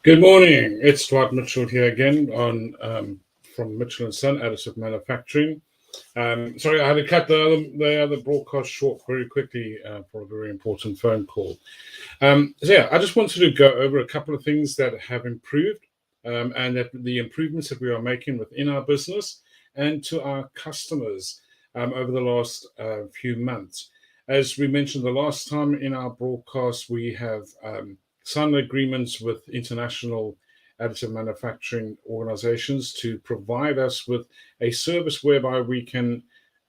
Good morning. It's Dwight Mitchell here again on from Mitchell and Son Additive Manufacturing. Sorry, I had to cut the other broadcast short very quickly for a very important phone call. I just wanted to go over a couple of things that have improved and that the improvements that we are making within our business and to our customers over the last few months. As we mentioned the last time in our broadcast, we have signed agreements with international additive manufacturing organizations to provide us with a service whereby we can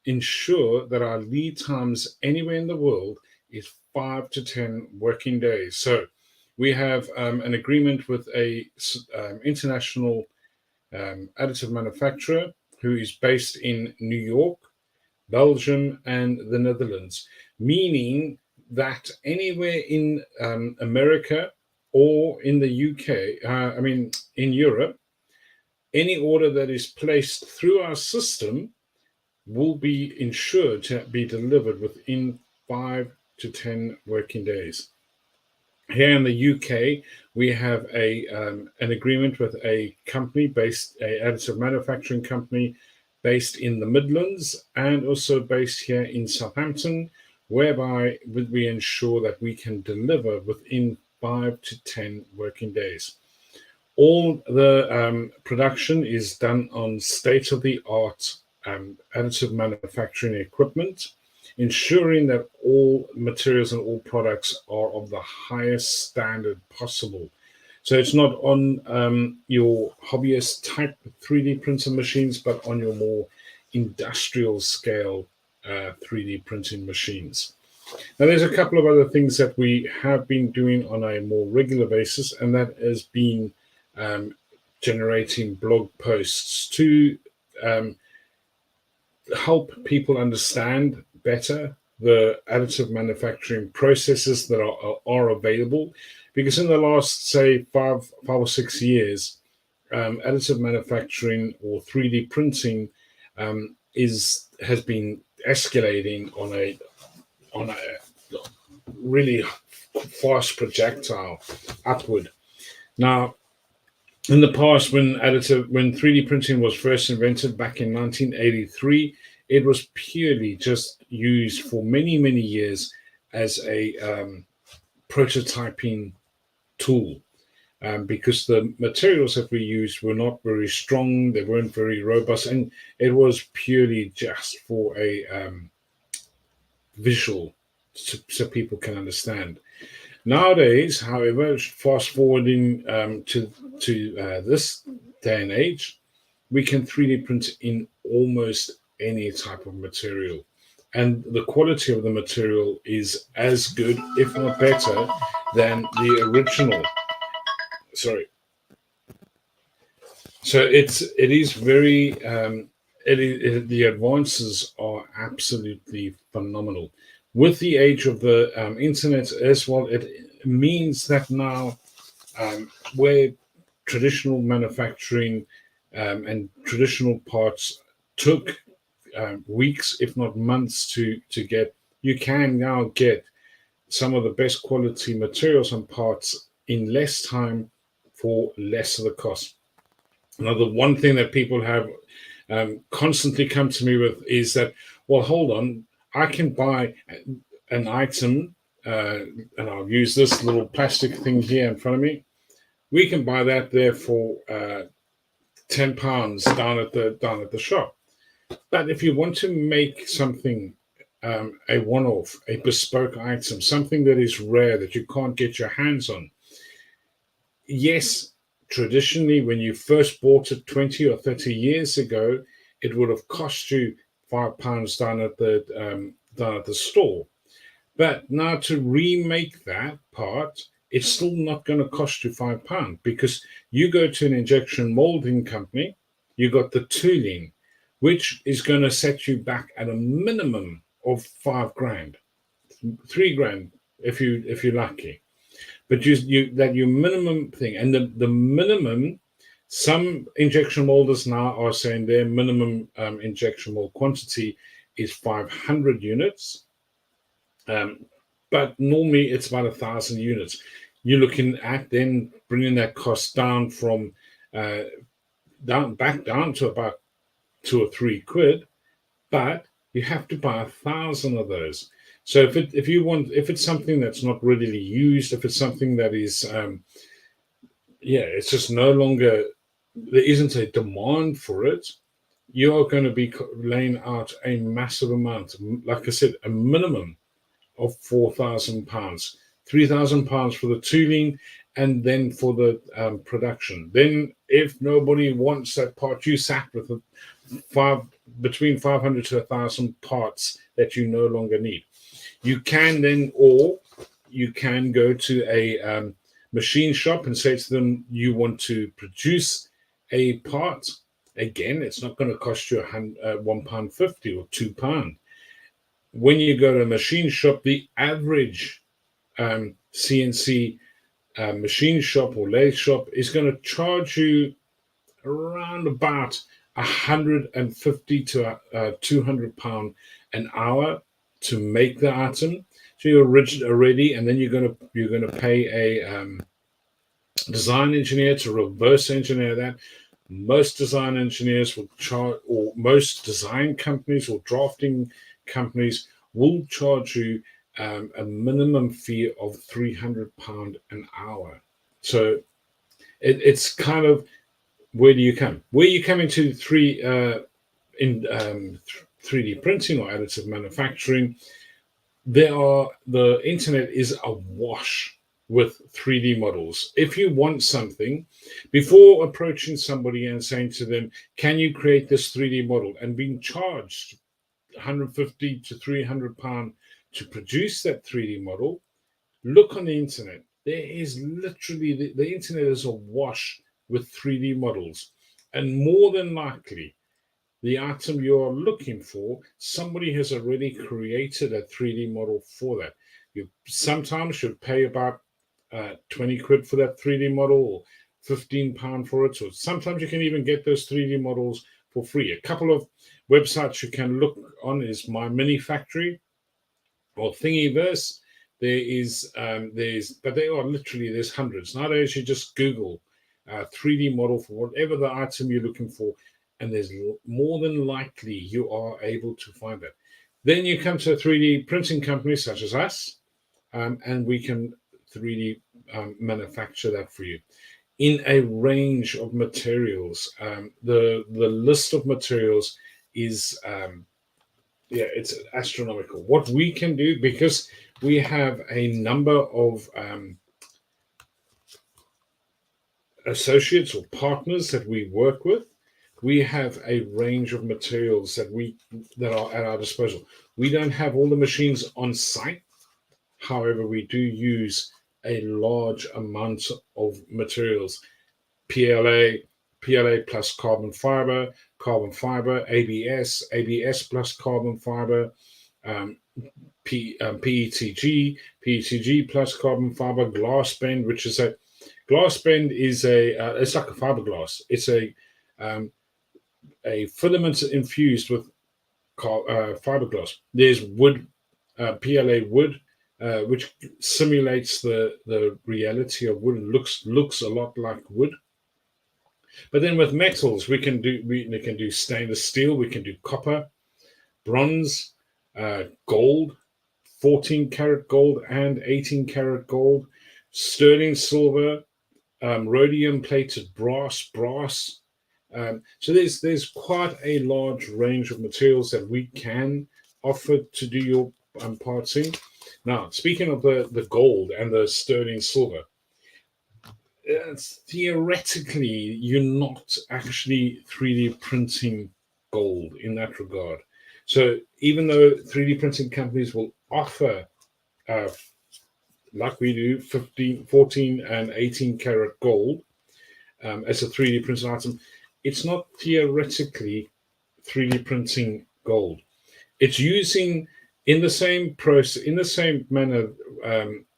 ensure that our lead times anywhere in the world is 5 to 10 working days. So we have an agreement with a international additive manufacturer who is based in New York, Belgium, and the Netherlands, meaning that anywhere in America or in the UK, in Europe, any order that is placed through our system will be ensured to be delivered within 5 to 10 working days. Here in the UK, we have an agreement with a additive manufacturing company based in the Midlands and also based here in Southampton, whereby we ensure that we can deliver within 5 to 10 working days. All the production is done on state-of-the-art additive manufacturing equipment, ensuring that all materials and all products are of the highest standard possible. So it's not on your hobbyist type 3D printer machines, but on your more industrial scale 3D printing machines. Now, there's a couple of other things that we have been doing on a more regular basis, and that has been generating blog posts to help people understand better the additive manufacturing processes that are available. Because in the last, say, five or 6 years, additive manufacturing or 3D printing has been escalating on a really fast projectile upward. Now, in the past, when 3D printing was first invented back in 1983, it was purely just used for many, many years as a prototyping tool, because the materials that we used were not very strong, they weren't very robust, and it was purely just for a visual so people can understand. Nowadays, however, fast forwarding to this day and age, we can 3D print in almost any type of material. And the quality of the material is as good, if not better, than the original. Sorry. So it is very, the advances are absolutely phenomenal. With the age of the internet as well, it means that now where traditional manufacturing and traditional parts took weeks, if not months, to get, you can now get some of the best quality materials and parts in less time for less of the cost. Now, the one thing that people have constantly come to me with is that, well, hold on, I can buy an item, and I'll use this little plastic thing here in front of me. We can buy that there for £10 down at the shop. But if you want to make something a one-off, a bespoke item, something that is rare that you can't get your hands on, yes, traditionally, when you first bought it 20 or 30 years ago, it would have cost you £5 down at the store. But now to remake that part, it's still not going to cost you £5 because you go to an injection molding company, you got the tooling, which is going to set you back at a minimum of £5,000, £3,000 if you're lucky. But that your minimum thing, and the minimum, some injection molders now are saying their minimum injection mold quantity is 500 units, but normally it's about 1,000 units. you're looking at then bringing that cost down from back down to about £2 or £3, but you have to buy 1,000 of those. So if it's something that's not readily used, if it's something that is it's just no longer, there isn't a demand for it, you are going to be laying out a massive amount. Like I said, a minimum of £4,000, £3,000 for the tooling, and then for the production. Then, if nobody wants that part, you sat with between 500 to 1,000 parts that you no longer need. You can then, or you can go to a machine shop and say to them, you want to produce a part. Again, it's not going to cost you £1.50 or £2. When you go to a machine shop, the average CNC machine shop or lathe shop is going to charge you around about £150 to £200 an hour to make the item. So you're already, and then you're going to pay a design engineer to reverse engineer that. Most design engineers will charge, or most design companies or drafting companies will charge you a minimum fee of £300 an hour. So it's kind of, where do you come? Where you come into 3D printing or additive manufacturing, the internet is awash with 3D models. If you want something, before approaching somebody and saying to them, can you create this 3D model, and being charged £150 to £300 to produce that 3D model, look on the internet. There is literally, the internet is awash with 3D models. And more than likely, the item you're looking for, somebody has already created a 3D model for that. You sometimes should pay about 20 quid for that 3D model, or £15 for it. So sometimes you can even get those 3D models for free. A couple of websites you can look on is My Mini Factory or Thingiverse. But they are literally, there's hundreds. Nowadays, you just Google 3D model for whatever the item you're looking for, and there's more than likely you are able to find that. Then you come to a 3D printing company such as us, and we can 3D manufacture that for you in a range of materials. The list of materials is it's astronomical. What we can do, because we have a number of associates or partners that we work with, we have a range of materials that are at our disposal. We don't have all the machines on site. However, we do use a large amount of materials: PLA plus carbon fiber, ABS plus carbon fiber, PETG plus carbon fiber, glass bend, which is it's like a fiberglass. It's a filament infused with fiberglass. There's wood, PLA wood, which simulates the reality of wood and looks a lot like wood. But then with metals, we can do stainless steel, we can do copper, bronze, gold, 14-karat gold and 18-karat gold, sterling silver, rhodium-plated brass. So there's quite a large range of materials that we can offer to do your partsing. Now, speaking of the gold and the sterling silver, theoretically, you're not actually 3D printing gold in that regard. So even though 3D printing companies will offer, like we do, 15, 14, and 18-karat gold as a 3D printed item, it's not theoretically 3D printing gold. It's using, in the same process, in the same manner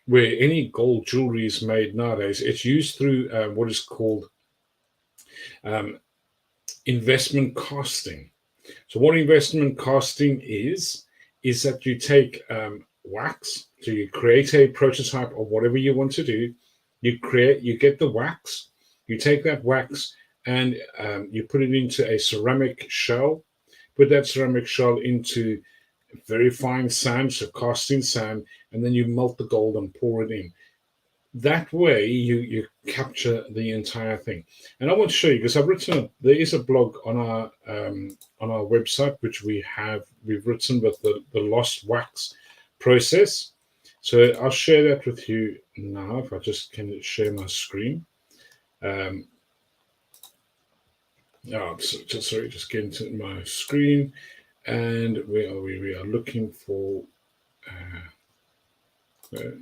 where any gold jewelry is made nowadays, it's used through what is called investment costing. So what investment costing is that you take wax, so you create a prototype of whatever you want to do, you get the wax, you take that wax and you put it into a ceramic shell, put that ceramic shell into very fine sand, so casting sand, and then you melt the gold and pour it in. That way you capture the entire thing. And I want to show you, because there is a blog on our website which we've written with the lost wax process. So I'll share that with you now, if I just can share my screen. Just get into my screen, and where are we? We are looking for there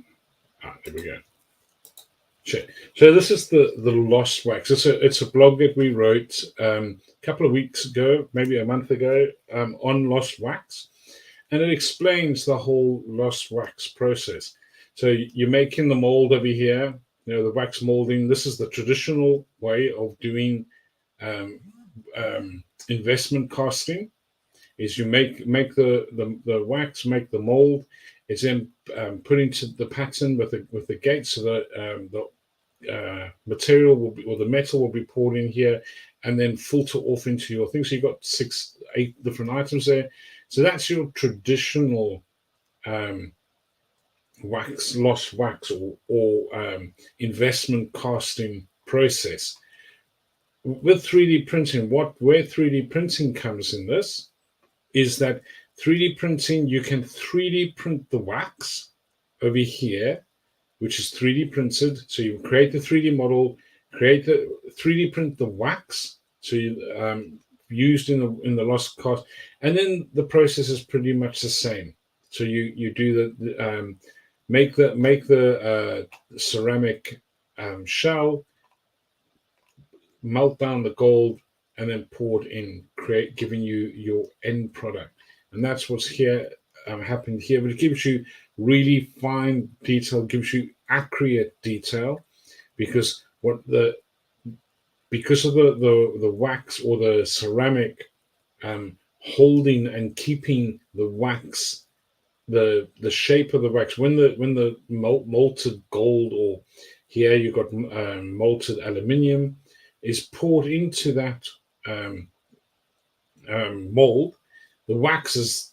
we go. So this is the lost wax. It's a blog that we wrote a couple of weeks ago, maybe a month ago, on lost wax, and it explains the whole lost wax process. So you're making the mold over here, the wax molding. This is the traditional way of doing investment casting. Is you make the wax, make the mold. It's then put into the pattern with the gate, so that the material will be, or the metal will be poured in here, and then filter off into your thing. So you've got 8 different items there. So that's your traditional lost wax or investment casting process. With 3D printing, where 3D printing comes in this is that 3D printing, you can 3D print the wax over here, which is 3D printed. So you create the 3D model, 3D print the wax, so you used in the lost cast, and then the process is pretty much the same. So you do make the ceramic shell, melt down the gold, and then poured in, giving you your end product. And that's what's here happened here. But it gives you really fine detail, gives you accurate detail, because of the wax or the ceramic holding and keeping the wax, the shape of the wax. When the molted gold, or here you've got molted aluminium, is poured into that mold, the wax is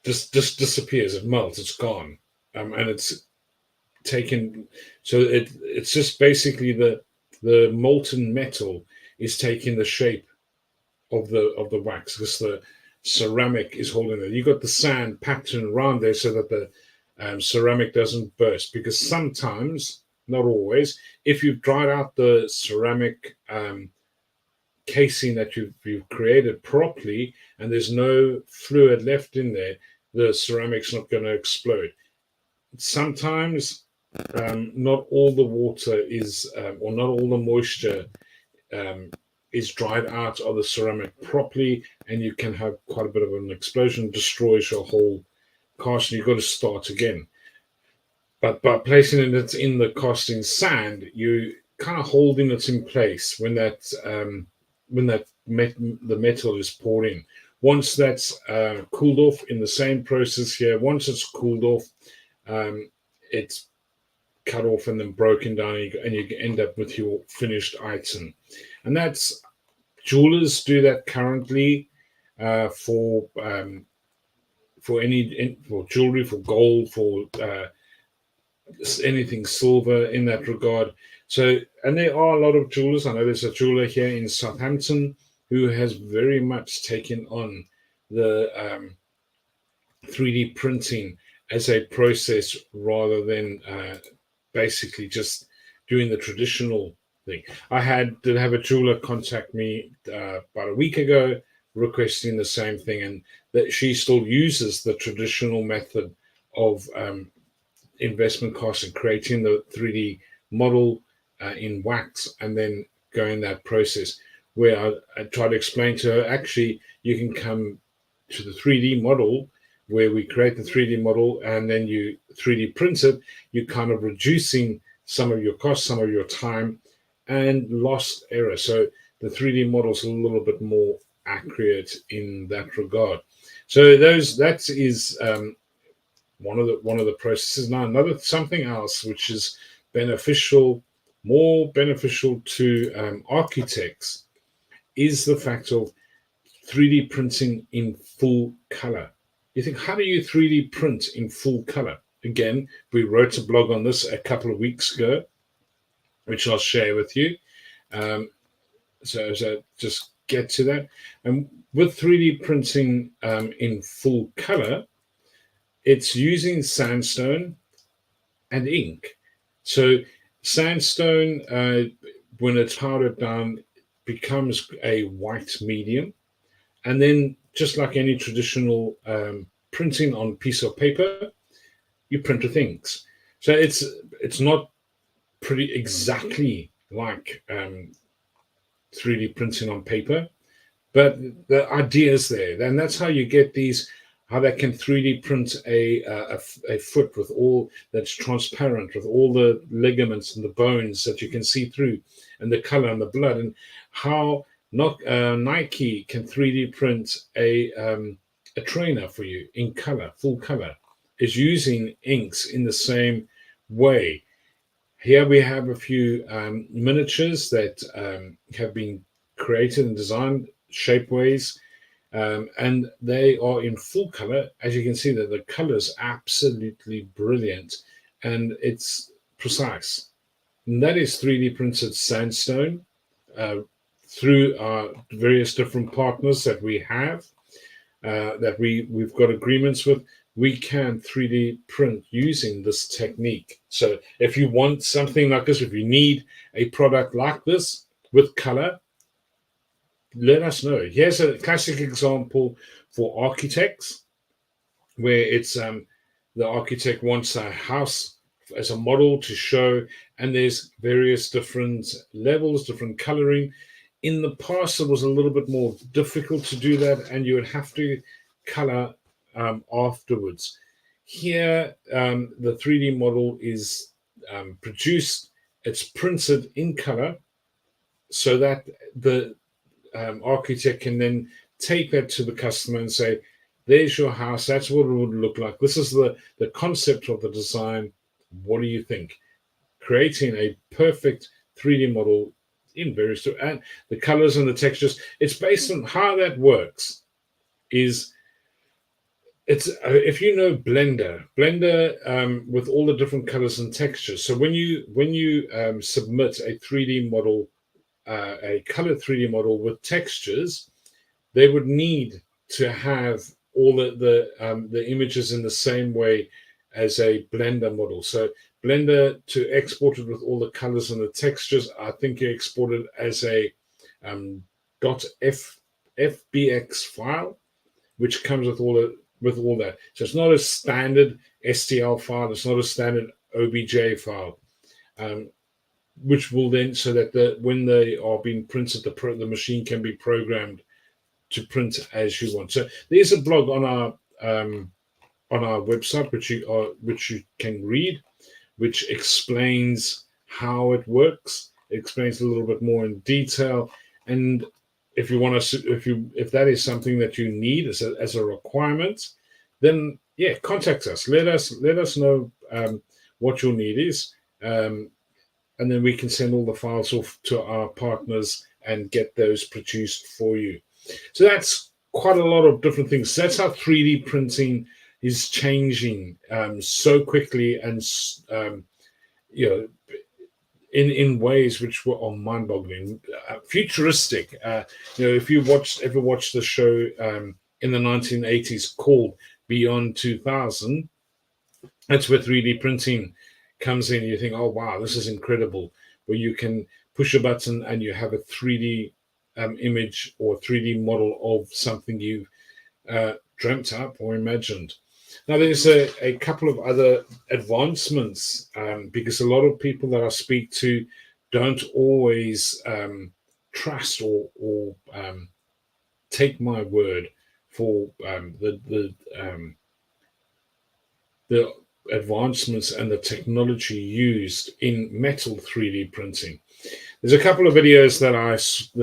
just disappears. It melts. It's gone, and it's taken. So it's just basically the molten metal is taking the shape of the wax, because the ceramic is holding it. You got the sand pattern around there so that the ceramic doesn't burst, because sometimes, not always, if you've dried out the ceramic casing that you've created properly and there's no fluid left in there, the ceramic's not going to explode. Sometimes not all the water is, or not all the moisture is dried out of the ceramic properly, and you can have quite a bit of an explosion, destroys your whole cast, and you've got to start again. But by placing it in the casting sand, you kind of holding it in place when the metal is poured in. Once that's cooled off, in the same process here, once it's cooled off, it's cut off and then broken down, and you end up with your finished item. And that's, jewelers do that currently for jewelry, for gold, for anything silver in that regard. So, and there are a lot of jewelers. I know there's a jeweler here in Southampton who has very much taken on the 3D printing as a process, rather than basically just doing the traditional thing. I did have a jeweler contact me about a week ago requesting the same thing, and that she still uses the traditional method of investment casting, creating the 3D model in wax, and then going that process, where I try to explain to her, actually, you can come to the 3D model, where we create the 3D model and then you 3D print it. You're kind of reducing some of your costs, some of your time, and lost error. So the 3D model is a little bit more accurate in that regard. So that is one of the processes. Now, something else which is more beneficial to architects is the fact of 3D printing in full color. You think, how do you 3D print in full color? Again, we wrote a blog on this a couple of weeks ago, which I'll share with you. So just get to that. And with 3D printing in full color, it's using sandstone and ink. So sandstone, when it's powdered down, becomes a white medium. And then just like any traditional printing on a piece of paper, you print with inks. So it's not pretty exactly like 3D printing on paper, but the idea is there. And that's how you get these, how they can 3D print a foot with all that's transparent, with all the ligaments and the bones that you can see through, and the color and the blood, and how Nike can 3D print a trainer for you in color, full color, is using inks in the same way. Here we have a few miniatures that have been created and designed shapeways, and they are in full color. As you can see, that the color is absolutely brilliant, and it's precise. And that is 3D printed sandstone through our various different partners that we have, that we've got agreements with. We can 3D print using this technique. So if you want something like this, if you need a product like this with color, let us know. Here's a classic example for architects, where it's the architect wants a house as a model to show, and there's various different levels, different coloring. In the past, it was a little bit more difficult to do that, and you would have to color afterwards. Here, the 3D model is produced, it's printed in color, so that the architect can then take that to the customer and say, there's your house, that's what it would look like. This is the concept of the design. What do you think? Creating a perfect 3D model in various, and the colors and the textures. It's based on how that works. Is it's if you know Blender with all the different colors and textures. So when you submit a 3D model, a colored 3D model with textures, they would need to have all the images in the same way as a Blender model. So Blender, to export it with all the colors and the textures, I think you export it as a .fbx file, which comes with all that. So it's not a standard STL file. It's not a standard OBJ file, which will then, so that when they are being printed, the machine can be programmed to print as you want. So there's a blog on our website which you can read, which explains how it works. It explains a little bit more in detail. And if you want to, if that is something that you need as a requirement, then yeah, contact us. Let us know what your need is, and then we can send all the files off to our partners and get those produced for you. So that's quite a lot of different things. That's how 3D printing is changing so quickly, and in ways which are mind-boggling, futuristic. If you ever watched the show in the 1980s called Beyond 2000, that's where 3D printing comes in. You think, oh wow, this is incredible, where you can push a button and you have a 3D image or 3D model of something you've dreamt up or imagined. Now, there's a couple of other advancements, because a lot of people that I speak to don't always trust or take my word for the advancements and the technology used in metal 3D printing. There's a couple of videos that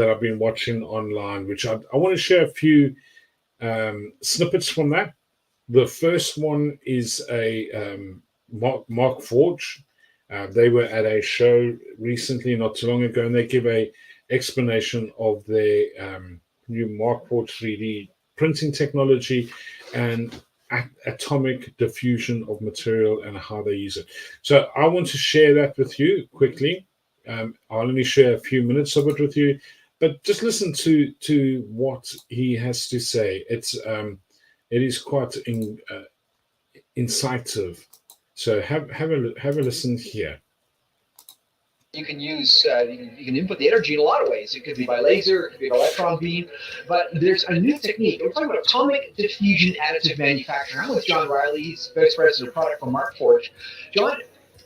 I've been watching online, which I want to share a few snippets from that. The first one is a Mark Forge, They were at a show recently, not too long ago, and they give a explanation of their new Mark IV 3D printing technology and atomic diffusion of material and how they use it. So I want to share that with you quickly. I'll only share a few minutes of it with you, but just listen to what he has to say. It is quite incisive. So have a listen here. You can use, you can input the energy in a lot of ways. It could be by laser, it could be an electron beam, but there's a new technique. We're talking about atomic diffusion additive manufacturing. I'm with John Riley, he's vice president of product for Markforged. John,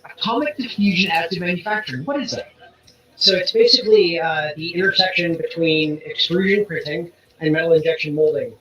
atomic diffusion additive manufacturing, what is that? So it's basically the intersection between extrusion printing and metal injection molding.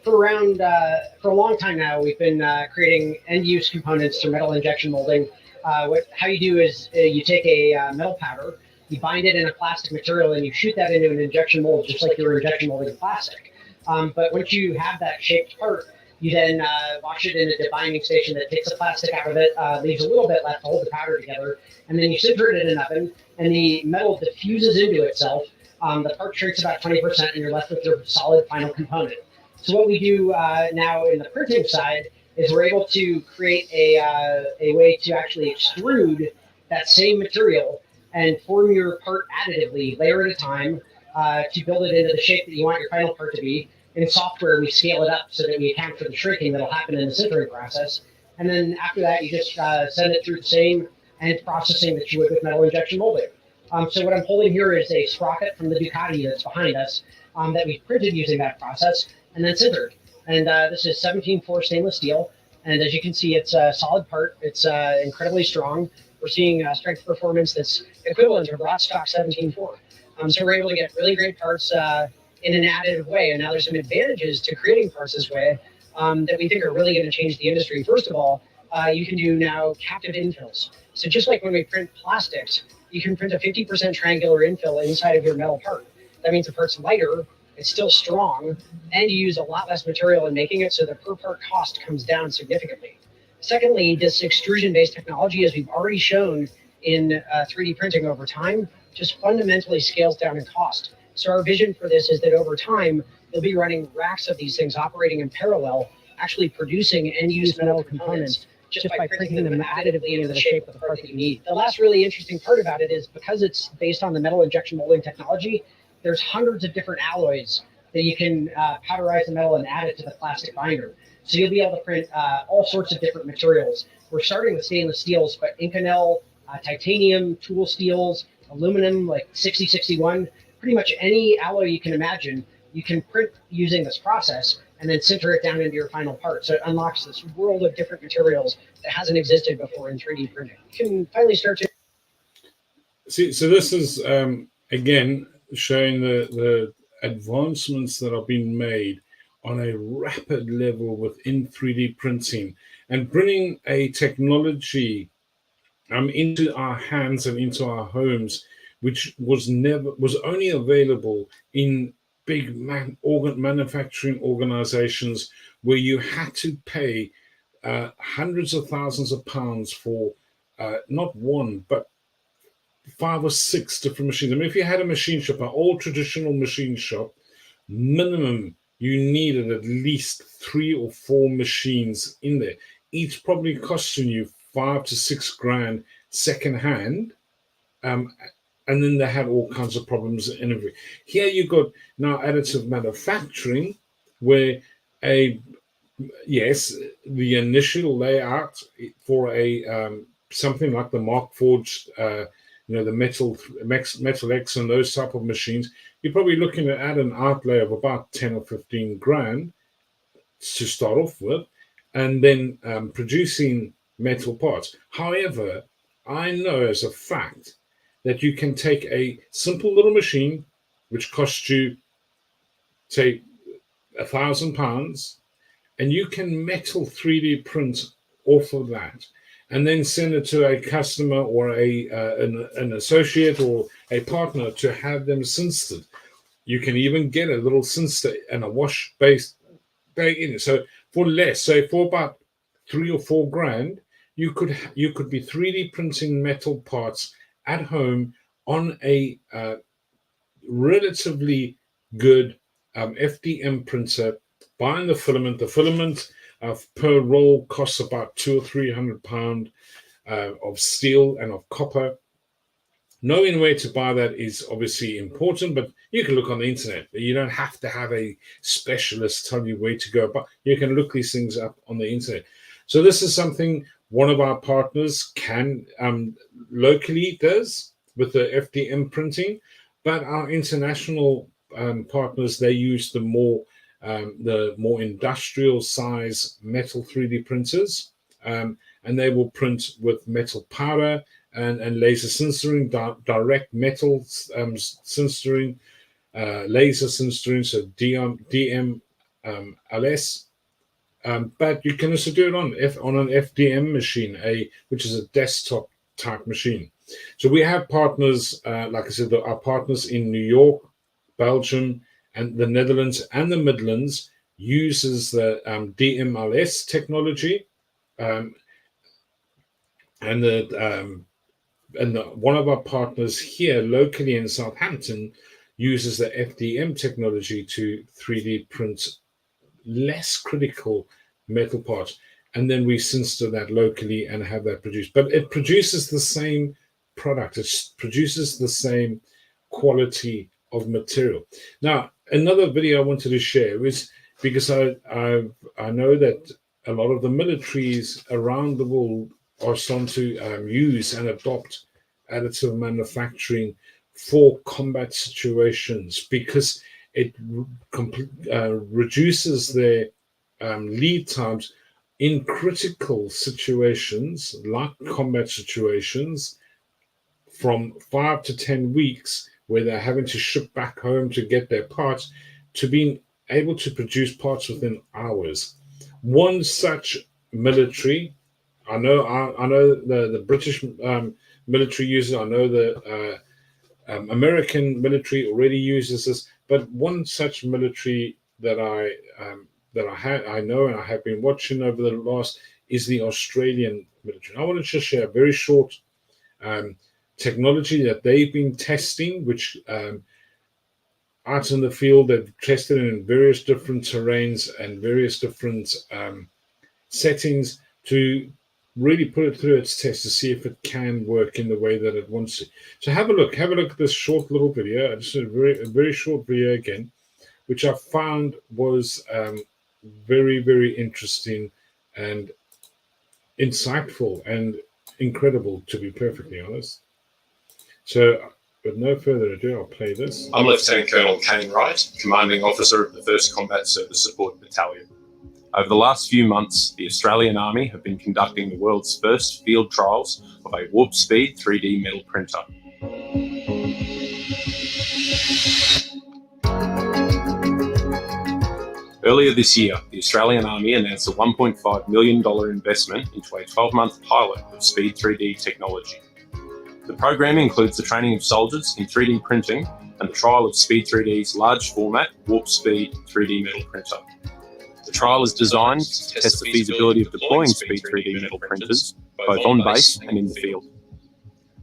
For a long time now, we've been creating end-use components to metal injection molding. How you do is you take a metal powder, you bind it in a plastic material, and you shoot that into an injection mold, just like you're injection molding plastic. But once you have that shaped part, you then wash it in a debinding station that takes the plastic out of it, leaves a little bit left to hold the powder together, and then you sinter it in an oven, and the metal diffuses into itself. The part shrinks about 20%, and you're left with your solid final component. So what we do now in the printing side is we're able to create a way to actually extrude that same material and form your part additively, layer at a time, to build it into the shape that you want your final part to be. In software, we scale it up so that we account for the shrinking that'll happen in the sintering process. And then after that, you just send it through the same end processing that you would with metal injection molding. So what I'm holding here is a sprocket from the Ducati that's behind us that we've printed using that process and then sintered. And this is 17.4 stainless steel. And as you can see, it's a solid part. It's incredibly strong. We're seeing strength performance that's equivalent to raw stock 17.4. So we're able to get really great parts in an additive way. And now there's some advantages to creating parts this way that we think are really going to change the industry. First of all, you can do now captive infills. So just like when we print plastics, you can print a 50% triangular infill inside of your metal part. That means the part's lighter, it's still strong, and you use a lot less material in making it, so the per part cost comes down significantly. Secondly, this extrusion-based technology, as we've already shown in 3D printing over time, just fundamentally scales down in cost. So our vision for this is that over time, you'll be running racks of these things operating in parallel, actually producing end-use metal components just by printing them additively into the shape of the part that you need. The last really interesting part about it is because it's based on the metal injection molding technology, there's hundreds of different alloys that you can powderize the metal and add it to the plastic binder. So you'll be able to print all sorts of different materials. We're starting with stainless steels, but Inconel, titanium, tool steels, aluminum like 6061, pretty much any alloy you can imagine, you can print using this process and then sinter it down into your final part. So it unlocks this world of different materials that hasn't existed before in 3D printing. You can finally start to see. So this is again showing the advancements that are being made on a rapid level within 3D printing and bringing a technology into our hands and into our homes, which was only available in big manufacturing organizations where you had to pay hundreds of thousands of pounds for not one, but 5 or 6 different machines. I mean, if you had a machine shop, an old traditional machine shop, minimum you needed at least 3 or 4 machines in there, each probably costing you 5 to 6 grand secondhand. And then they had all kinds of problems in every. Here you got now additive manufacturing, where the initial layout for a something like the Markforged, the Metal X and those type of machines, you're probably looking at an outlay of about 10 or 15 grand to start off with, and then producing metal parts. However, I know as a fact that you can take a simple little machine, which costs you, say, £1,000, and you can metal 3D print off of that, and then send it to a customer or an associate or a partner to have them cinced. You can even get a little cinster and a wash base bag in it. So for less, so for about 3 or 4 grand, you could be 3D printing metal parts at home on a relatively good FDM printer, buying the filament. The filament per roll costs about £200 or £300 of steel and of copper. Knowing where to buy that is obviously important, but you can look on the internet. You don't have to have a specialist tell you where to go, but you can look these things up on the internet. So this is something one of our partners can locally does with the FDM printing, but our international partners, they use the more industrial size metal 3D printers, and they will print with metal powder and laser sintering, direct metal sintering, laser sintering, so DMLS. But you can also do it on an FDM machine, which is a desktop type machine. So we have partners, like I said, our partners in New York, Belgium, and the Netherlands and the Midlands uses the DMLS technology, and one of our partners here locally in Southampton uses the FDM technology to 3D print less critical metal parts, and then we sinster that locally and have that produced. But it produces the same product. It produces the same quality of material. Now, another video I wanted to share was because I know that a lot of the militaries around the world are starting to use and adopt additive manufacturing for combat situations because it reduces their lead times in critical situations like combat situations from 5 to 10 weeks where they're having to ship back home to get their parts to being able to produce parts within hours. One such military, I know the British military uses it. I know the American military already uses this, but one such military that I know and I have been watching over the last is the Australian military. I want to just share a very short technology that they've been testing, which out in the field they've tested in various different terrains and various different settings to really put it through its test to see if it can work in the way that it wants to. So have a look at this short little video. Just a very short video again, which I found was very, very interesting and insightful and incredible, to be perfectly honest. So with no further ado, I'll play this. I'm Lieutenant Colonel Kane Wright, Commanding Officer of the 1st Combat Service Support Battalion. Over the last few months, the Australian Army have been conducting the world's first field trials of a warp speed 3D metal printer. Earlier this year, the Australian Army announced a $1.5 million investment into a 12-month pilot of Speed 3D technology. The program includes the training of soldiers in 3D printing and the trial of Speed 3D's large format warp speed 3D metal printer. The trial is designed to test the feasibility of deploying Speed 3D metal printers, both on base and in the field.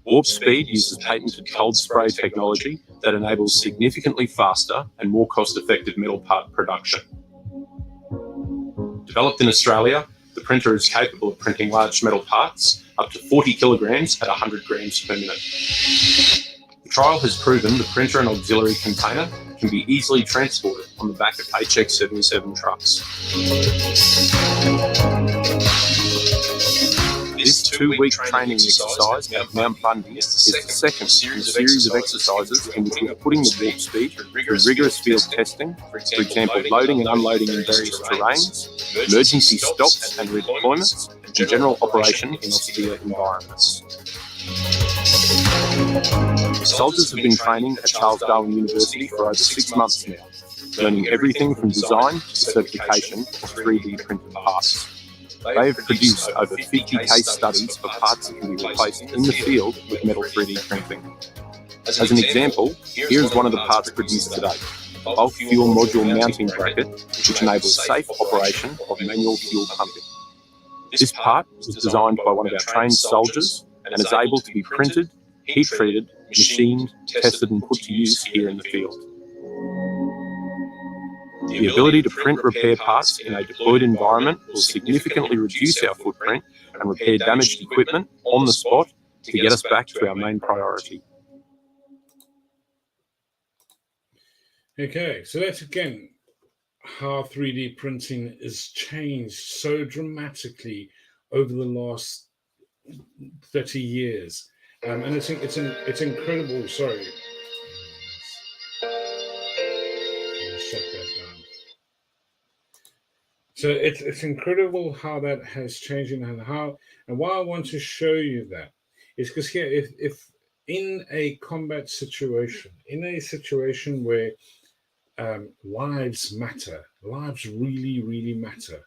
Warp Speed uses patented cold spray technology that enables significantly faster and more cost-effective metal part production. Developed in Australia, the printer is capable of printing large metal parts up to 40 kilograms at 100 grams per minute. The trial has proven the printer and auxiliary container can be easily transported on the back of HX-77 trucks. This 2-week training exercise at Mount Bundy is the second in a series of exercises in which we are putting the warp speed through rigorous field testing, for example, loading and unloading in various terrains, emergency stops and redeployments, and general operation in austere environments. Soldiers have been training at Charles Darwin University for over 6 months now, learning everything from design to certification of 3D printed parts. They have produced over 50 case studies for parts that can be replaced in the field with metal 3D printing. As an example, here is one of the parts produced today, a bulk fuel module mounting bracket, which enables safe operation of manual fuel pumping. This part was designed by one of our trained soldiers and is able to be printed, heat-treated, machined, tested and put to use here in the field. The ability to print repair parts in a deployed environment will significantly reduce our footprint and repair damaged equipment on the spot to get us back to our main priority. Okay, so that's again how 3D printing has changed so dramatically over the last 30 years. And it's incredible. Sorry. Shut that down. So it's incredible how that has changed and why I want to show you that is because here, if in a combat situation, in a situation where lives matter, lives really, really matter,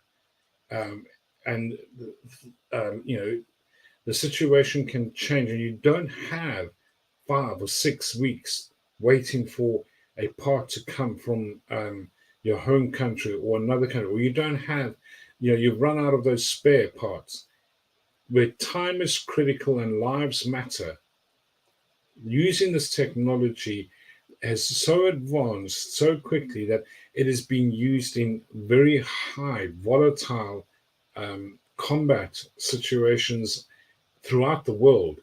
and the situation can change, and you don't have 5 or 6 weeks waiting for a part to come from your home country or another country, or you don't have, you've run out of those spare parts, where time is critical and lives matter. Using this technology has so advanced so quickly that it is being used in very high volatile combat situations throughout the world.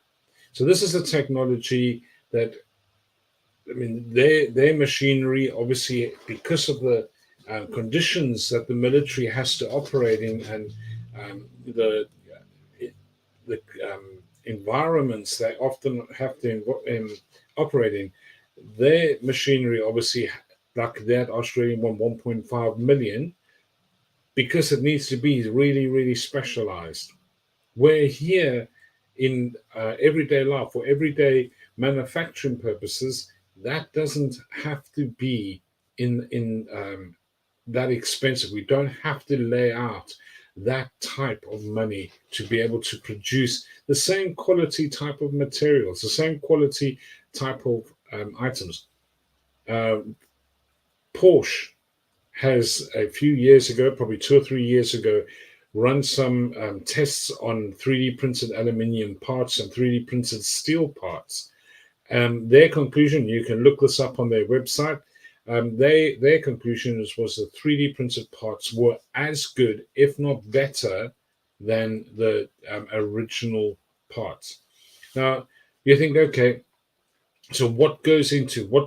So this is a technology that, their machinery, obviously, because of the conditions that the military has to operate in, and the environments they often have to operate in, their machinery, obviously, like that Australian one, 1.5 million, because it needs to be really, really specialized. Where here in everyday life, for everyday manufacturing purposes, that doesn't have to be in that expensive. We don't have to lay out that type of money to be able to produce the same quality type of materials, the same quality type of items. Porsche has a few years ago, probably 2 or 3 years ago, run some tests on 3D printed aluminium parts and 3D printed steel parts. Their conclusion, you can look this up on their website, their conclusion was the 3D printed parts were as good, if not better, than the original parts. Now, you think, okay, so what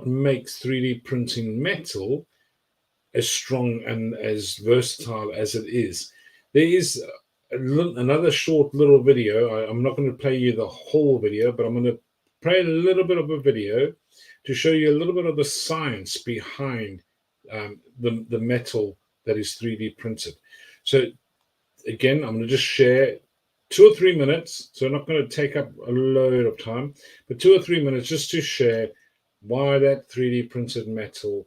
makes 3D printing metal as strong and as versatile as it is? There is another short little video. I'm not going to play you the whole video, but I'm going to play a little bit of a video to show you a little bit of the science behind the metal that is 3D printed. So again, I'm going to just share 2 or 3 minutes. So I'm not going to take up a load of time, but 2 or 3 minutes just to share why that 3D printed metal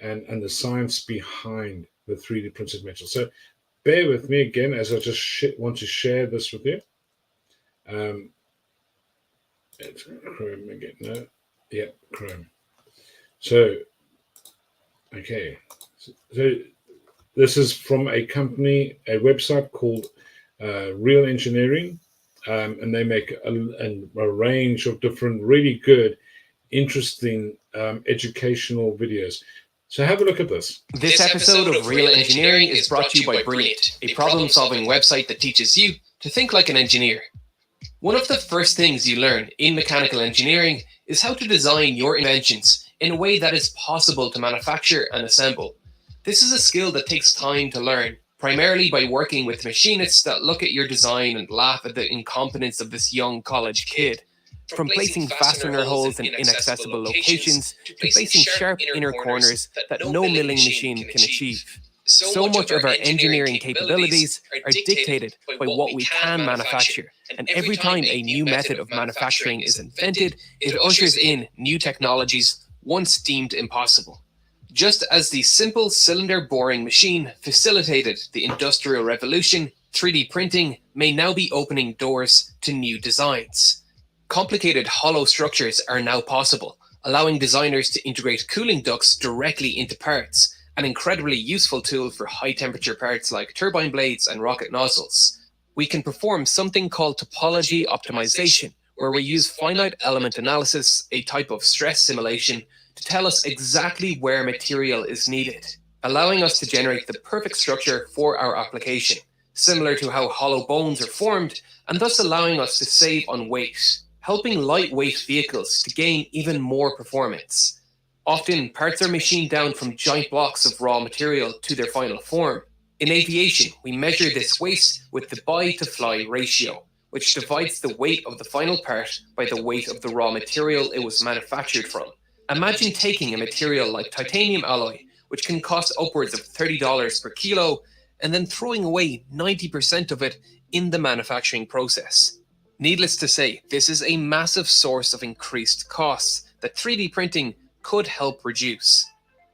and the science behind the 3D printed metal. So bear with me again as I just want to share this with you. It's Chrome again. No, yeah, Chrome. So, okay. So this is from a company, a website called Real Engineering, and they make a range of different really good, interesting educational videos. So have a look at this. This episode of Real Engineering is brought to you by Brilliant, a problem-solving website that teaches you to think like an engineer. One of the first things you learn in mechanical engineering is how to design your inventions in a way that is possible to manufacture and assemble. This is a skill that takes time to learn, primarily by working with machinists that look at your design and laugh at the incompetence of this young college kid. From placing fastener holes in inaccessible locations to placing sharp inner corners that no milling machine can achieve. So much of our engineering capabilities are dictated by what we can manufacture, and every time a new method of manufacturing is invented, it ushers in new technologies once deemed impossible. Just as the simple cylinder boring machine facilitated the Industrial Revolution, 3D printing may now be opening doors to new designs. Complicated hollow structures are now possible, allowing designers to integrate cooling ducts directly into parts, an incredibly useful tool for high-temperature parts like turbine blades and rocket nozzles. we can perform something called topology optimization, where we use finite element analysis, a type of stress simulation, to tell us exactly where material is needed, allowing us to generate the perfect structure for our application, similar to how hollow bones are formed, and thus allowing us to save on weight, helping lightweight vehicles to gain even more performance. Often, parts are machined down from giant blocks of raw material to their final form. In aviation, we measure this waste with the buy-to-fly ratio, which divides the weight of the final part by the weight of the raw material it was manufactured from. Imagine taking a material like titanium alloy, which can cost upwards of $30 per kilo, and then throwing away 90% of it in the manufacturing process. Needless to say, this is a massive source of increased costs that 3D printing could help reduce.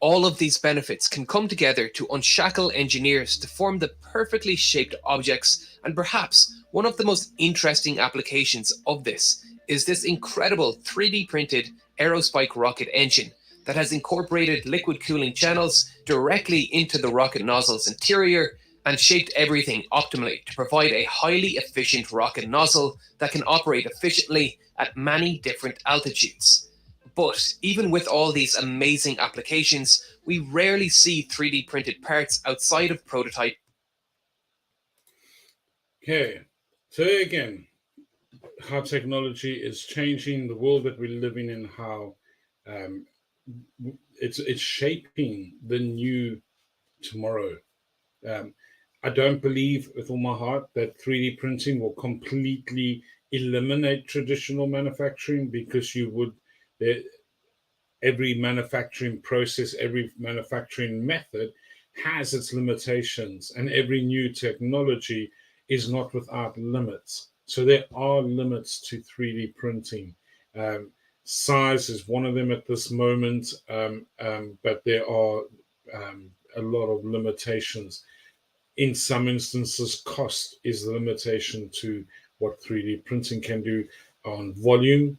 All of these benefits can come together to unshackle engineers to form the perfectly shaped objects, and perhaps one of the most interesting applications of this is this incredible 3D printed Aerospike rocket engine that has incorporated liquid cooling channels directly into the rocket nozzle's interior and shaped everything optimally to provide a highly efficient rocket nozzle that can operate efficiently at many different altitudes. But even with all these amazing applications, we rarely see 3D printed parts outside of prototype. Okay, so again, how technology is changing the world that we're living in, how it's shaping the new tomorrow. I don't believe with all my heart that 3D printing will completely eliminate traditional manufacturing, because every manufacturing process, every manufacturing method has its limitations, and every new technology is not without limits. So there are limits to 3D printing. Size is one of them at this moment, but there are a lot of limitations. In some instances, cost is the limitation to what 3D printing can do on volume.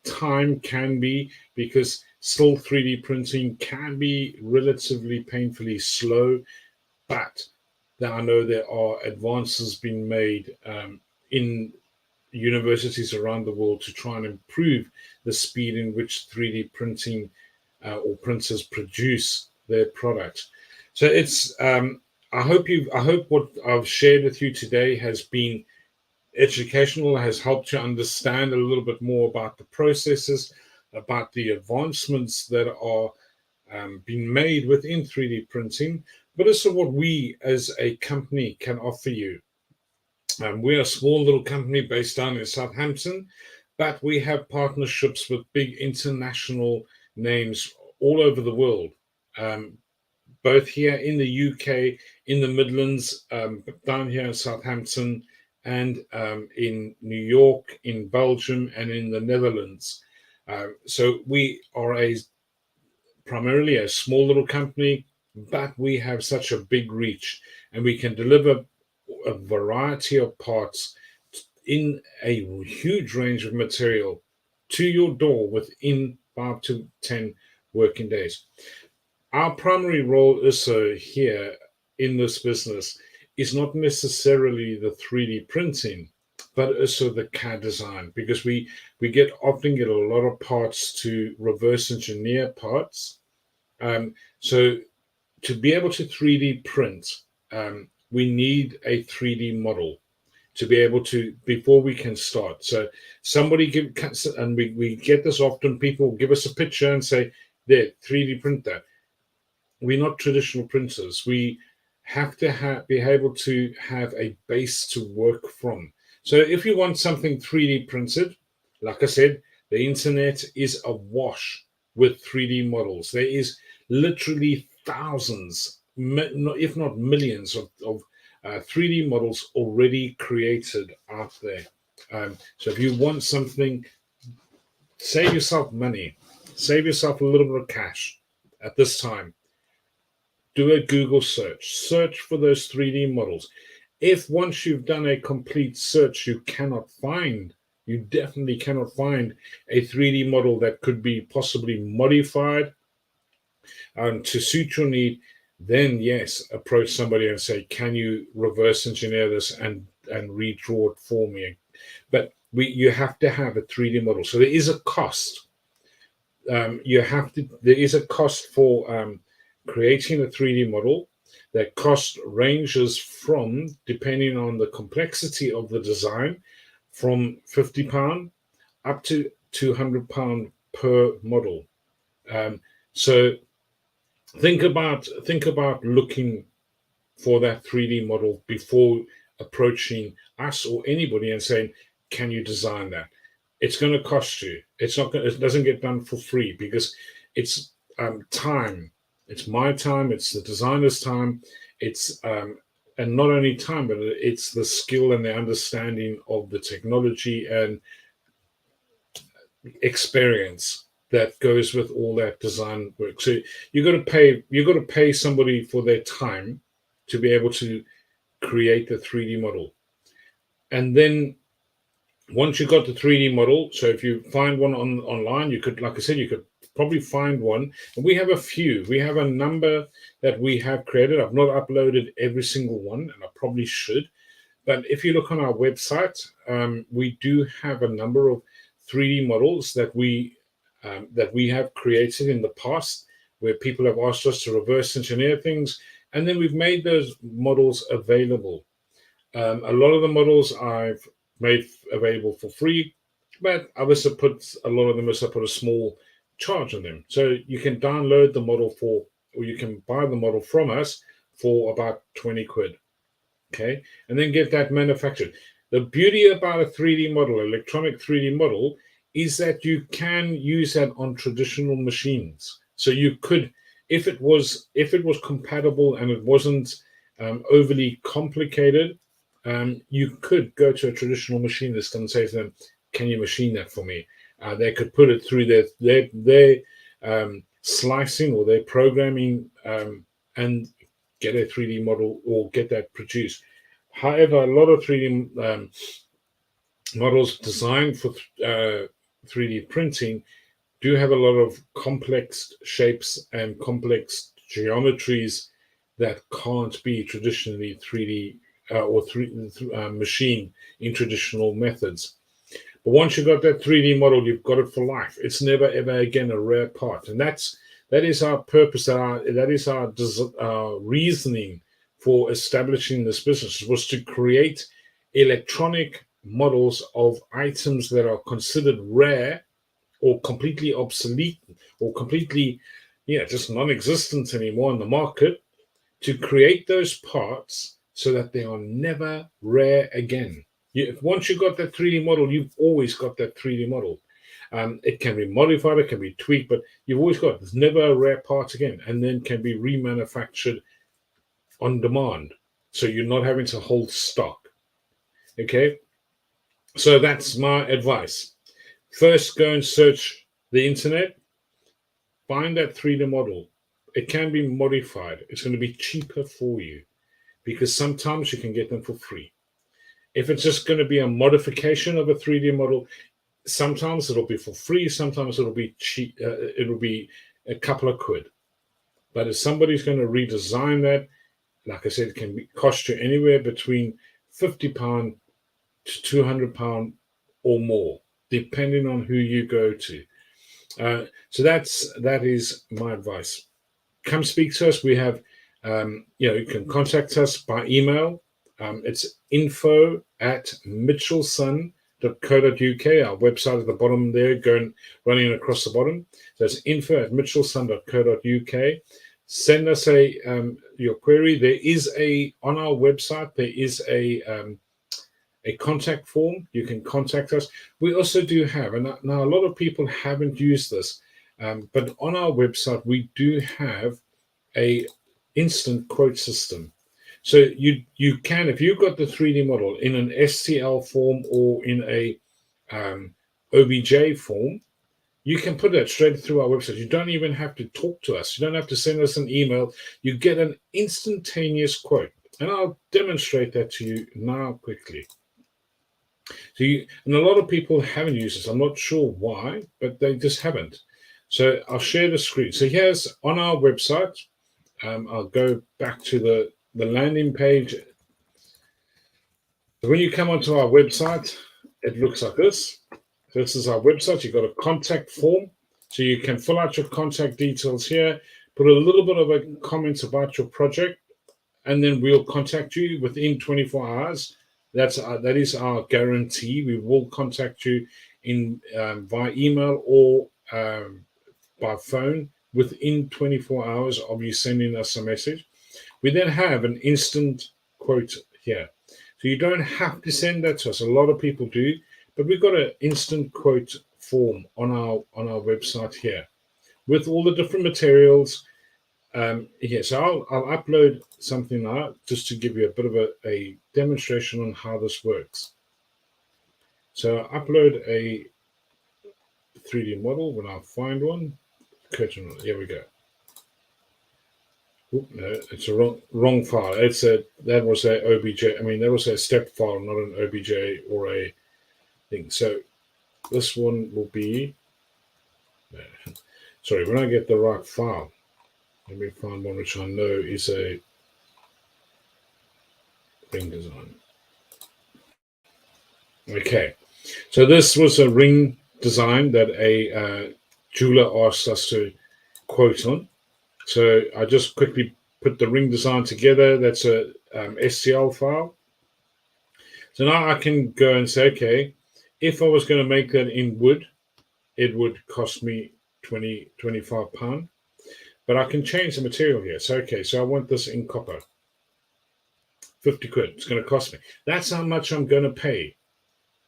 Time can be, because still 3D printing can be relatively painfully slow, but I know there are advances being made in universities around the world to try and improve the speed in which 3D printing or printers produce their products. So it's I hope what I've shared with you today has been educational, has helped you understand a little bit more about the processes, about the advancements that are being made within 3D printing, but also what we as a company can offer you. We're a small little company based down in Southampton, but we have partnerships with big international names all over the world. Both here in the UK, in the Midlands, down here in Southampton, and in New York, in Belgium, and in the Netherlands. So we are primarily a small little company, but we have such a big reach, and we can deliver a variety of parts in a huge range of material to your door within 5 to 10 working days. Our primary role also here in this business is not necessarily the 3D printing, but also the CAD design, because we often get a lot of parts to reverse engineer parts. So to be able to 3D print, we need a 3D model to be able to, before we can start. So somebody and we get this often, people give us a picture and say, there, 3D print that. We're not traditional printers. We have to be able to have a base to work from. So if you want something 3D printed, like I said, the internet is awash with 3D models. There is literally thousands, if not millions of 3D models already created out there. So if you want something, save yourself money, save yourself a little bit of cash at this time. Do a Google search for those 3D models. If once you've done a complete search, you definitely cannot find a 3D model that could be possibly modified to suit your need, then yes, approach somebody and say, can you reverse engineer this and and redraw it for me. But you have to have a 3D model. So there is a cost. There is a cost for creating a 3D model. That cost ranges from, depending on the complexity of the design, from £50 up to £200 per model. So think about looking for that 3D model before approaching us or anybody and saying, "Can you design that?" It's going to cost you. It doesn't get done for free, because it's time. It's my time. It's the designer's time. It's and not only time, but it's the skill and the understanding of the technology and experience that goes with all that design work. So you got to pay somebody for their time to be able to create the 3D model. And then once you got the 3D model, so if you find one online, you could, like I said, you could probably find one. And we have a few. We have a number that we have created. I've not uploaded every single one, and I probably should. But if you look on our website, we do have a number of 3D models that we have created in the past, where people have asked us to reverse engineer things, and then we've made those models available. A lot of the models I've made available for free, but others have put a small charge on them. So you can download the model or you can buy the model from us for about 20 quid. Okay, and then get that manufactured. The beauty about a 3D model, electronic 3D model, is that you can use that on traditional machines. So you could, if it was compatible and it wasn't overly complicated, you could go to a traditional machinist and say to them, "Can you machine that for me?" They could put it through their slicing or their programming and get a 3D model or get that produced. However, a lot of 3D models designed for 3D printing do have a lot of complex shapes and complex geometries that can't be traditionally 3D machined in traditional methods. But once you've got that 3D model, you've got it for life. It's never ever again a rare part, and that is our purpose. That is our reasoning for establishing this business, was to create electronic models of items that are considered rare or completely obsolete or completely, just non-existent anymore in the market, to create those parts so that they are never rare again. Once you've got that 3D model, you've always got that 3D model. It can be modified, it can be tweaked, but you've always got it. There's never a rare part again, and then can be remanufactured on demand. So you're not having to hold stock. Okay? So that's my advice. First, go and search the internet, find that 3D model. It can be modified. It's going to be cheaper for you, because sometimes you can get them for free. If it's just going to be a modification of a 3D model, sometimes it'll be for free, sometimes it'll be cheap. It'll be a couple of quid. But if somebody's going to redesign that, like I said, it can cost you anywhere between £50 to £200 or more, depending on who you go to. So that is my advice. Come speak to us. We have, you can contact us by email. It's info@mitchellson.co.uk. Our website at the bottom there, running across the bottom. So it's info@mitchellson.co.uk. Send us your query. There is on our website, there is a contact form. You can contact us. We also do have, and now a lot of people haven't used this, but on our website, we do have a instant quote system. So you can, if you've got the 3D model in an STL form or in a OBJ form, you can put that straight through our website. You don't even have to talk to us. You don't have to send us an email. You get an instantaneous quote. And I'll demonstrate that to you now quickly. So and a lot of people haven't used this. I'm not sure why, but they just haven't. So I'll share the screen. So here's on our website. I'll go back to the landing page. When you come onto our website, it looks like this. This is our website. You've got a contact form. So you can fill out your contact details here, put a little bit of a comment about your project, and then we'll contact you within 24 hours. That is our guarantee. We will contact you in via email or by phone within 24 hours of you sending us a message. We then have an instant quote here. So you don't have to send that to us. A lot of people do, but we've got an instant quote form on our website here with all the different materials here. So I'll upload something now just to give you a bit of a demonstration on how this works. So I'll upload a 3D model when I find one. Curtain, here we go. Oop, no, it's a wrong file. That was a OBJ. I mean, that was a step file, not an OBJ or a thing. So this one will be. Sorry, when I get the right file, let me find one which I know is a ring design. Okay, so this was a ring design that a jeweler asked us to quote on. So I just quickly put the ring design together. That's a STL file. So now I can go and say, okay, if I was going to make that in wood, it would cost me £25. But I can change the material here. So, okay, so I want this in copper. 50 quid, it's going to cost me. That's how much I'm going to pay.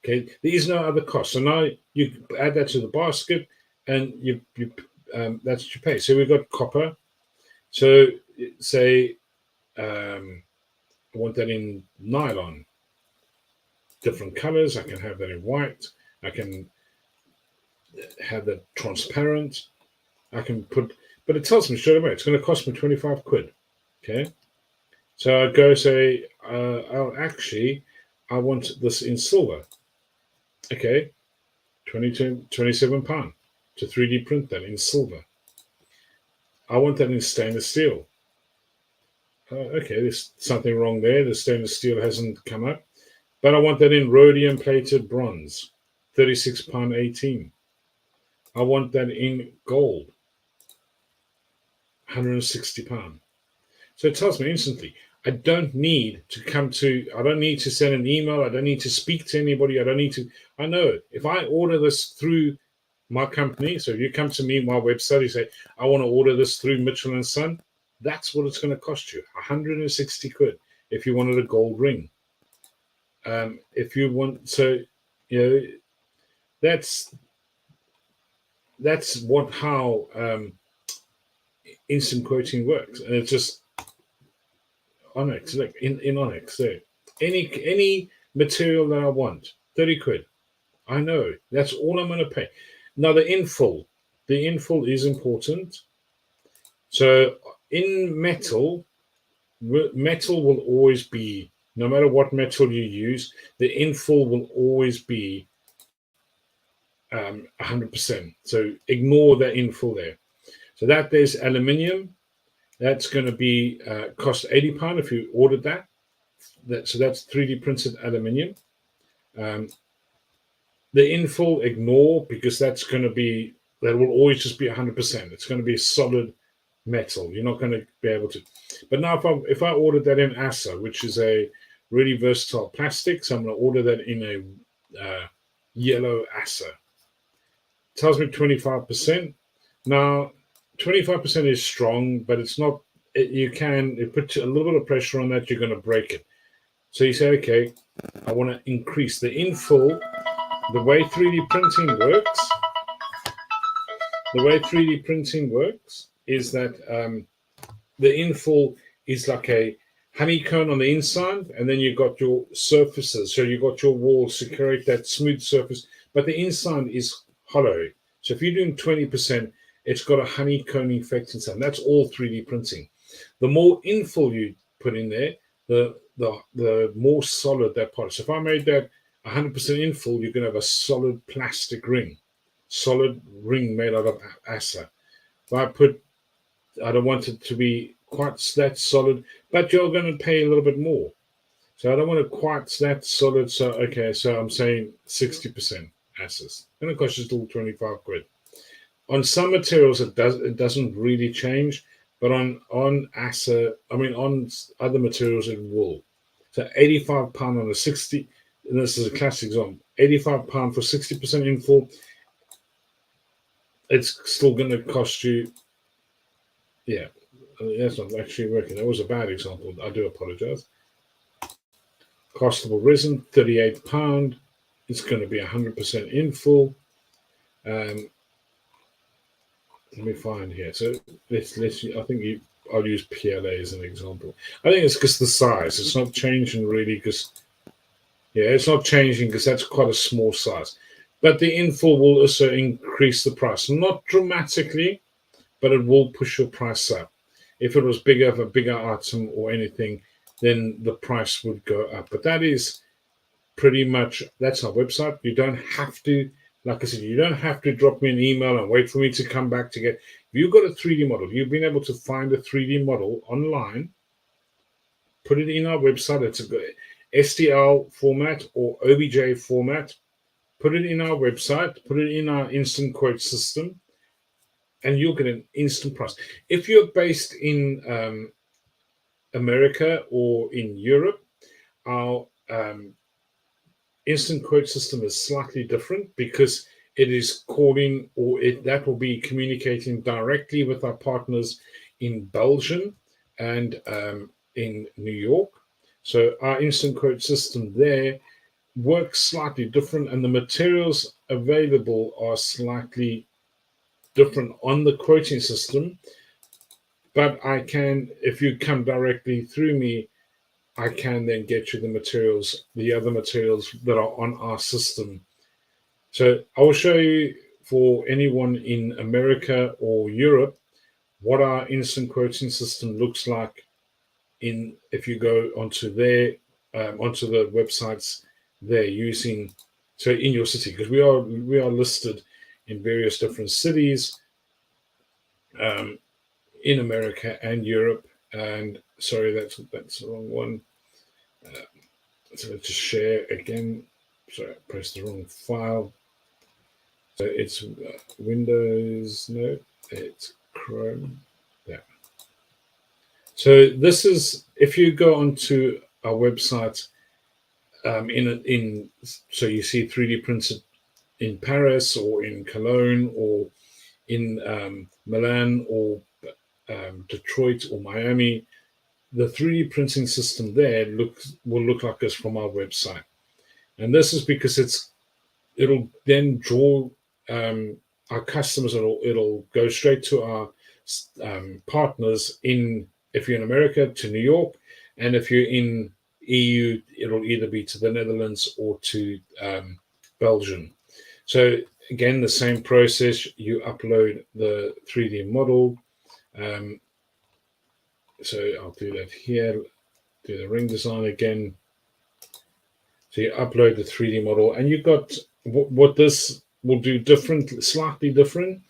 Okay, there's no other cost. So now you add that to the basket and that's what you pay. So we've got copper. So say I want that in nylon, different colors. I can have that in white. I can have that transparent. I can put, but it tells me straight away it's going to cost me 25 quid. Okay, so I go say, I want this in silver. Okay, £27 to 3D print that in silver. I want that in stainless steel. Okay, there's something wrong there. The stainless steel hasn't come up. But I want that in rhodium plated bronze, £36.18. I want that in gold, £160. So it tells me instantly, I don't need to send an email. I don't need to speak to anybody. I know if I order this through my company, so if you come to me, my website, you say, I want to order this through Mitchell & Son, that's what it's going to cost you, 160 quid if you wanted a gold ring. If you want, so, that's how instant quoting works. And it's just Onyx, look, in Onyx there. Any material that I want, 30 quid. I know, that's all I'm going to pay. Now the infill is important. So in metal will always be, no matter what metal you use, the infill will always be 100%. So ignore the infill there. So that there's aluminium. That's going to be cost £80 if you ordered that. So that's 3D printed aluminium. The infill, ignore, because that will always just be 100%. It's going to be solid metal. You're not going to be able to. But now if I ordered that in ASA, which is a really versatile plastic, so I'm going to order that in a yellow ASA. It tells me 25%. Now, 25% is strong, but it's not. It puts a little bit of pressure on that, you're going to break it. So you say, okay, I want to increase the infill. The way 3D printing works is that the infill is like a honeycomb on the inside, and then you've got your surfaces. So you've got your walls to create that smooth surface, but the inside is hollow. So if you're doing 20%, it's got a honeycomb effect inside. That's all 3D printing. The more infill you put in there, the more solid that part. So if I made that 100% infill, you're going to have a solid plastic ring, made out of ASA. If I don't want it to be quite that solid, but you're going to pay a little bit more. So I don't want to quite that solid. So okay, so I'm saying 60% assets. Going to cost you still 25 quid. On some materials it doesn't really change, but on asset, I mean on other materials it will. So £85 on a 60, and this is a classic example. £85 for 60% in full. It's still going to cost you. Yeah, that's not actually working. That was a bad example. I do apologize. Costable resin, £38. It's going to be 100% in full. Let me find here. So let's. I think I'll use PLA as an example. I think it's because the size. It's not changing really because it's not changing because that's quite a small size. But the in full will also increase the price, not dramatically, but it will push your price up. If it was bigger, of a bigger item or anything, then the price would go up. But that is pretty much, that's our website. You don't have to, like I said, you don't have to drop me an email and wait for me to come back to get. If you've got a 3D model, you've been able to find a 3D model online, put it in our website. It's a good STL format or OBJ format. Put it in our website, put it in our instant quote system, and you'll get an instant price. If you're based in America or in Europe, our instant quote system is slightly different because it is calling, or that will be communicating directly with our partners in Belgium and in New York. So our instant quote system there works slightly different, and the materials available are slightly different on the quoting system. But I can, if you come directly through me, I can then get you the materials, the other materials that are on our system. So I will show you for anyone in America or Europe what our instant quoting system looks like if you go onto the websites they're using. So in your city, because we are listed in various different cities in America and Europe. And sorry, that's the wrong one. So let's just share again. Sorry, I pressed the wrong file. So it's Windows, no, it's Chrome. Yeah. So this is, if you go onto our website, so you see 3D printed in Paris or in Cologne or in Milan or Detroit or Miami, the 3D printing system there will look like this from our website. And this is because it'll then draw our customers. It'll go straight to our partners if you're in America, to New York, and if you're in EU, it'll either be to the Netherlands or to Belgium. So again, the same process. You upload the 3D model. So I'll do that here. Do the ring design again. So you upload the 3D model, and you've got what this will do slightly different,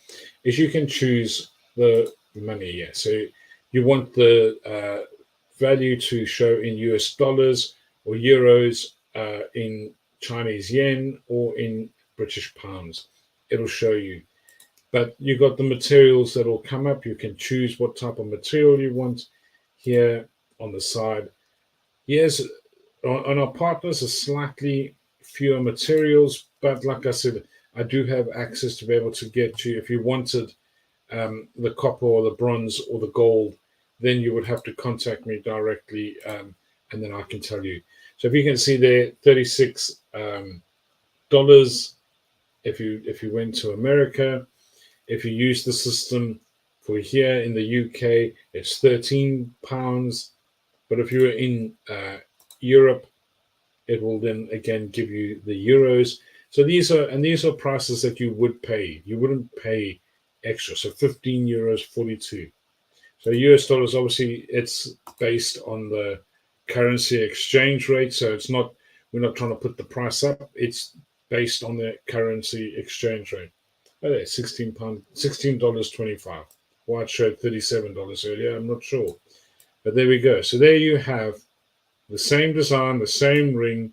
is you can choose the money. Yeah, so you want the value to show in US dollars or euros, in Chinese yen, or in British pounds. It'll show you. But you've got the materials that will come up. You can choose what type of material you want here on the side. Yes, on our partners are slightly fewer materials, but like I said, I do have access to be able to get you, if you wanted the copper or the bronze or the gold, then you would have to contact me directly, and then I can tell you. So if you can see there, $36 if you went to America. If you use the system for here in the UK, it's £13. But if you're in Europe, it will then again give you the euros. So these are prices that you would pay. You wouldn't pay extra. So €15.42. So US dollars, obviously, it's based on the currency exchange rate. So we're not trying to put the price up. It's based on the currency exchange rate. Oh, there, $16.25. Why it showed $37 earlier, I'm not sure. But there we go. So there you have The same design, the same ring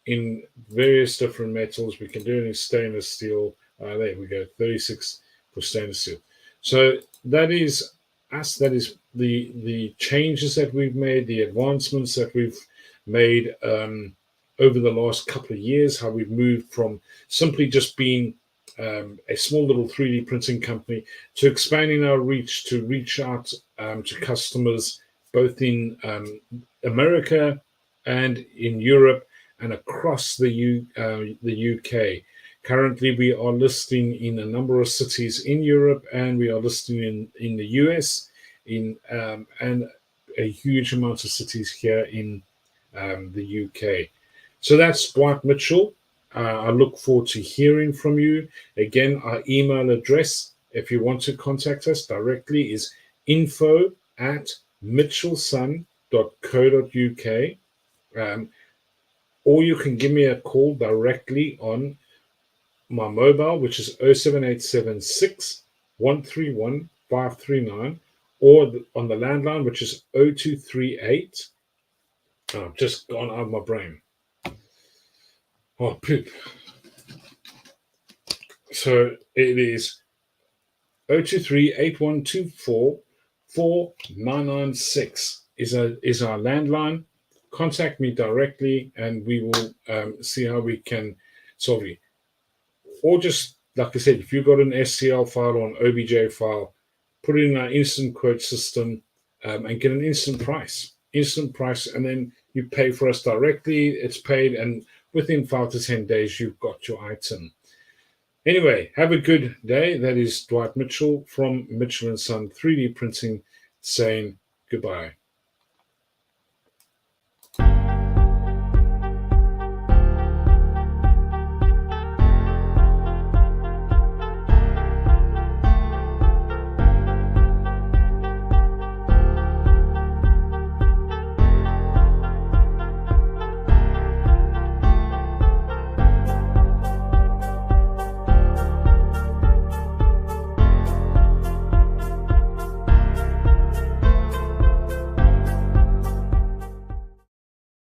in various different metals. We can do it in stainless steel. There we go, 36 for stainless steel. So that is us. That is the changes that we've made, the advancements that we've made over the last couple of years, how we've moved from simply just being a small little 3D printing company to expanding our reach to reach out to customers both in America and in Europe and across the UK. Currently, we are listing in a number of cities in Europe, and we are listing in the US, and a huge amount of cities here in the UK. So that's Dwight Mitchell. I look forward to hearing from you. Again, our email address, if you want to contact us directly, is info@mitchellson.co.uk. Or you can give me a call directly on my mobile, which is 07876 131 539, or on the landline, which is 0238. I've just gone out of my brain. Oh, poop. So it is 023 8124 4996 is our landline. Contact me directly, and we will see how we can solve it. Or just, like I said, if you've got an STL file or an OBJ file, put it in our instant quote system and get an instant price, and then you pay for us directly. It's paid, and within 5 to 10 days, you've got your item. Anyway, have a good day. That is Dwight Mitchell from Mitchell & Son 3D Printing saying goodbye.